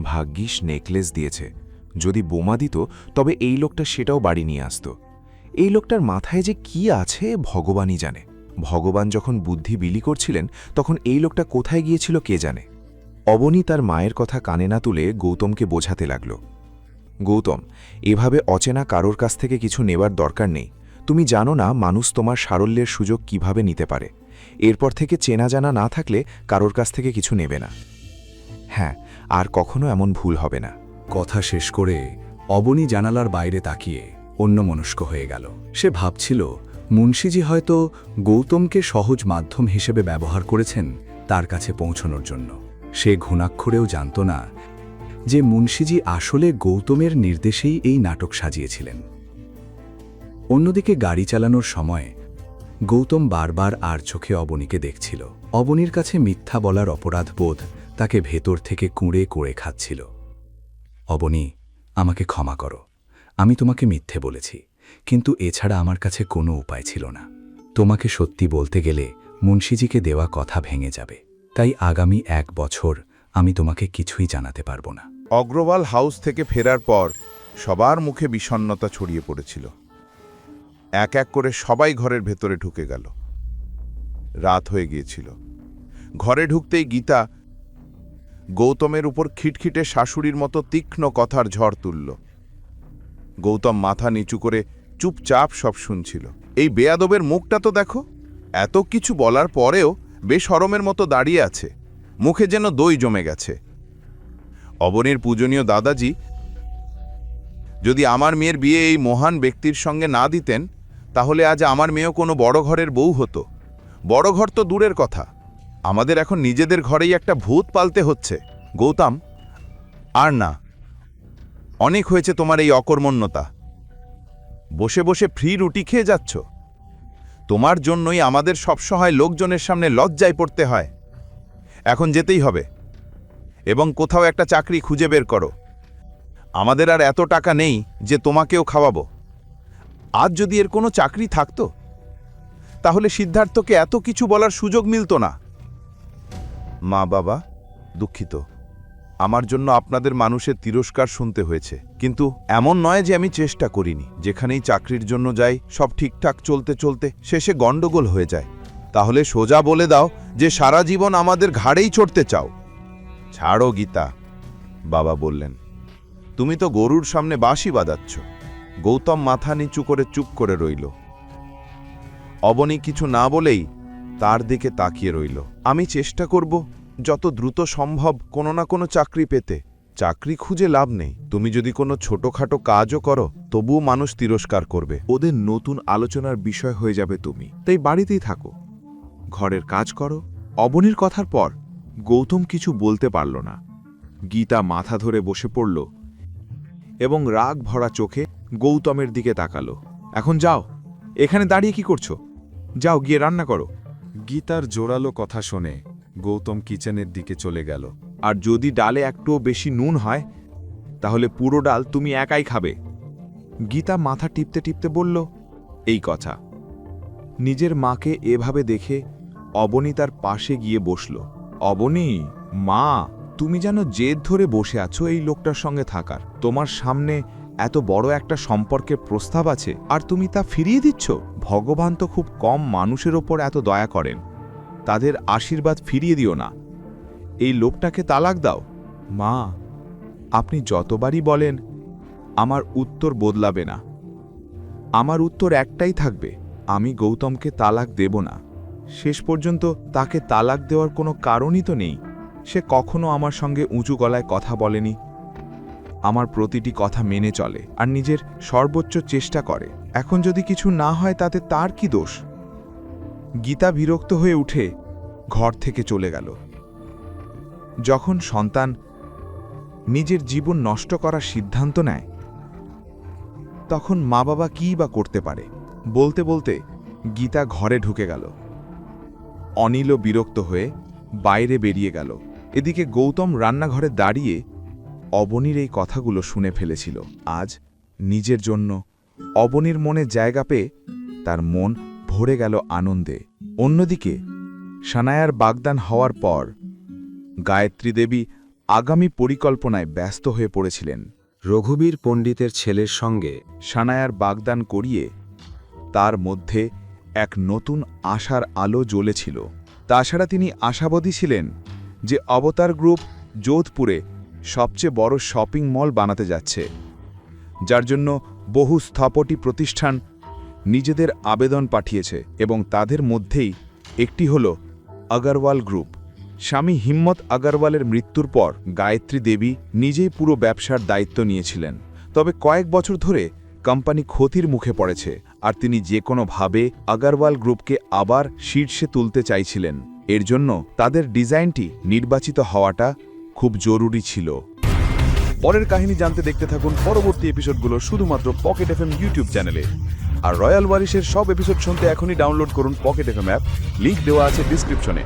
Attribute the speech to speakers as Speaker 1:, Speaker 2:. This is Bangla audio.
Speaker 1: ভাগ্যিস নেকলেস দিয়েছে। যদি বোমা দিত তবে এই লোকটা সেটাও বাড়ি নিয়ে আসত। এই লোকটার মাথায় যে কি আছে ভগবানই জানে। ভগবান যখন বুদ্ধি বিলি করছিলেন তখন এই লোকটা কোথায় গিয়েছিল কে জানে। অবনী তার মায়ের কথা কানে না তুলে গৌতমকে বোঝাতে লাগল, গৌতম, এভাবে অচেনা কারোর কাছ থেকে কিছু নেবার দরকার নেই। তুমি জানো না মানুষ তোমার সারল্যের সুযোগ কিভাবে নিতে পারে। এরপর থেকে চেনা জানা না থাকলে কারোর কাছ থেকে কিছু নেবে না। হ্যাঁ, আর কখনো এমন ভুল হবে না।
Speaker 2: কথা শেষ করে অবনী জানালার বাইরে তাকিয়ে অন্যমনস্ক হয়ে গেল। সে ভাবছিল মুন্সিজি হয়তো গৌতমকে সহজ মাধ্যম হিসেবে ব্যবহার করেছেন তার কাছে পৌঁছনোর জন্য। সে ঘুণাক্ষরেও জানত না যে মুন্সিজি আসলে গৌতমের নির্দেশেই এই নাটক সাজিয়েছিলেন। অন্যদিকে গাড়ি চালানোর সময় গৌতম বারবার আর চোখে অবনীকে দেখছিল। অবনীর কাছে মিথ্যা বলার অপরাধ বোধ তাকে ভেতর থেকে কুঁড়ে কুঁড়ে খাচ্ছিল। অবনী, আমাকে ক্ষমা করো, আমি তোমাকে মিথ্যে বলেছি, কিন্তু এছাড়া আমার কাছে কোনো উপায় ছিল না। তোমাকে সত্যি বলতে গেলে মুন্সিজিকে দেওয়া কথা ভেঙে যাবে, তাই আগামী 1 বছর আমি তোমাকে কিছুই জানাতে পারবো না।
Speaker 3: অগ্রওয়াল হাউস থেকে ফেরার পর সবার মুখে বিষণ্ণতা ছড়িয়ে পড়েছিল। এক এক করে সবাই ঘরের ভেতরে ঢুকে গেল। রাত হয়ে গিয়েছিল। ঘরে ঢুকতেই গীতা গৌতমের উপর খিটখিটে শাশুড়ির মতো তীক্ষ্ণ কথার ঝড় তুলল। গৌতম মাথা নিচু করে চুপচাপ সব শুনছিল। এই বেয়াদবের মুখটা তো দেখো, এত কিছু বলার পরেও বেশরমের মতো দাঁড়িয়ে আছে, মুখে যেন দই জমে গেছে। অবনীর পূজনীয় দাদাজি যদি আমার মেয়ের বিয়ে এই মহান ব্যক্তির সঙ্গে না দিতেন, তাহলে আজ আমার মেয়েও কোনো বড় ঘরের বউ হতো। বড় ঘর তো দূরের কথা, আমাদের এখন নিজেদের ঘরেই একটা ভূত পালতে হচ্ছে। গৌতম, আর না, অনেক হয়েছে তোমার এই অকর্মণ্যতা। বসে বসে ফ্রি রুটি খেয়ে যাচ্ছ। তোমার জন্যই আমাদের সবসময় লোকজনের সামনে লজ্জায় পড়তে হয়। এখন যেতেই হবে এবং কোথাও একটা চাকরি খুঁজে বের করো। আমাদের আর এত টাকা নেই যে তোমাকেও খাওয়াবো। আজ যদি এর কোনো চাকরি থাকতো তাহলে সিদ্ধার্থকে এত কিছু বলার সুযোগ মিলত না। মা বাবা, দুঃখিত, আমার জন্য আপনাদের মানুষের তিরস্কার শুনতে হয়েছে, কিন্তু এমন নয় যে আমি চেষ্টা করিনি। যেখানেই চাকরির জন্য যাই সব ঠিকঠাক চলতে চলতে শেষে গন্ডগোল হয়ে যায়। তাহলে সোজা বলে দাও যে সারা জীবন আমাদের ঘাড়েই চড়তে চাও। ছাড়ো গীতা, বাবা বললেন, তুমি তো গরুর সামনে বাঁশি বাজাচ্ছ। গৌতম মাথা নিচু করে চুপ করে রইল। অবনী কিছু না বলেই তার দিকে তাকিয়ে রইল। আমি চেষ্টা করব যত দ্রুত সম্ভব কোনো না কোনো চাকরি পেতে। চাকরি খুঁজে লাভ নেই। তুমি যদি কোনো ছোটখাটো কাজও করো তবুও মানুষ তিরস্কার করবে। ওদের নতুন আলোচনার বিষয় হয়ে যাবে তুমি। তাই বাড়িতেই থাকো, ঘরের কাজ করো। অবনীর কথার পর গৌতম কিছু বলতে পারল না। গীতা মাথা ধরে বসে পড়ল এবং রাগ ভরা চোখে গৌতমের দিকে তাকালো। এখন যাও, এখানে দাঁড়িয়ে কি করছো? যাও গিয়ে রান্না করো। গীতার জোরালো কথা শুনে গৌতম কিচেনের দিকে চলে গেল। আর যদি ডালে একটুও বেশি নুন হয় তাহলে পুরো ডাল তুমি একাই খাবে। গীতা মাথা টিপতে টিপতে বলল এই কথা। নিজের মাকে এভাবে দেখে অবনী তার পাশে গিয়ে বসল। অবনী, মা, তুমি যেন জেদ ধরে বসে আছো এই লোকটার সঙ্গে থাকার। তোমার সামনে এত বড় একটা সম্পর্কের প্রস্তাব আছে আর তুমি তা ফিরিয়ে দিচ্ছ। ভগবান তো খুব কম মানুষের ওপর এত দয়া করেন। তাদের আশীর্বাদ ফিরিয়ে দিও না। এই লোকটাকে তালাক দাও। মা, আপনি যতবারই বলেন আমার উত্তর বদলাবে না। আমার উত্তর একটাই থাকবে, আমি গৌতমকে তালাক দেব না। শেষ পর্যন্ত তাকে তালাক দেওয়ার কোনো কারণই তো নেই। সে কখনো আমার সঙ্গে উঁচু গলায় কথা বলেনি, আমার প্রতিটি কথা মেনে চলে আর নিজের সর্বোচ্চ চেষ্টা করে। এখন যদি কিছু না হয় তাতে তার কি দোষ? গীতা বিরক্ত হয়ে উঠে ঘর থেকে চলে গেল। যখন সন্তান নিজের জীবন নষ্ট করার সিদ্ধান্ত নেয় তখন মা বাবা কী বা করতে পারে? বলতে বলতে গীতা ঘরে ঢুকে গেল। অনিলও বিরক্ত হয়ে বাইরে বেরিয়ে গেল। এদিকে গৌতম রান্নাঘরে দাঁড়িয়ে অবনীর এই কথাগুলো শুনে ফেলেছিল। আজ নিজের জন্য অবনীর মনে জায়গা পেয়ে তার মন ভরে গেল আনন্দে। অন্যদিকে সানায়ার বাগদান হওয়ার পর গায়ত্রী দেবী আগামী পরিকল্পনায় ব্যস্ত হয়ে পড়েছিলেন।
Speaker 4: রঘুবীর পণ্ডিতের ছেলের সঙ্গে
Speaker 3: সানায়ার বাগদান করিয়ে তার মধ্যে এক নতুন আশার আলো জ্বলেছিল। তাছাড়া তিনি আশাবাদী ছিলেন যে অবতার গ্রুপ যোধপুরে সবচেয়ে বড় শপিং মল বানাতে যাচ্ছে, যার জন্য বহু স্থপতি প্রতিষ্ঠান নিজেদের আবেদন পাঠিয়েছে এবং তাদের মধ্যেই একটি হল আগরওয়াল গ্রুপ। স্বামী হিম্মত আগরওয়ালের মৃত্যুর পর গায়ত্রী দেবী নিজেই পুরো ব্যবসার দায়িত্ব নিয়েছিলেন। তবে কয়েক বছর ধরে কোম্পানি ক্ষতির মুখে পড়েছে আর তিনি যে কোনোভাবে আগরওয়াল গ্রুপকে আবার শীর্ষে তুলতে চাইছিলেন। এর জন্য তাদের ডিজাইনটি নির্বাচিত হওয়াটা খুব জরুরি ছিল।
Speaker 5: পরের কাহিনী জানতে দেখতে থাকুন পরবর্তী এপিসোডগুলো শুধুমাত্র পকেট এফএম ইউটিউব চ্যানেলে। আর রয়্যাল ওয়ারিশের সব এপিসোড শুনতে এখনই ডাউনলোড করুন পকেট এফএম অ্যাপ, লিংক দেওয়া আছে ডিসক্রিপশনে।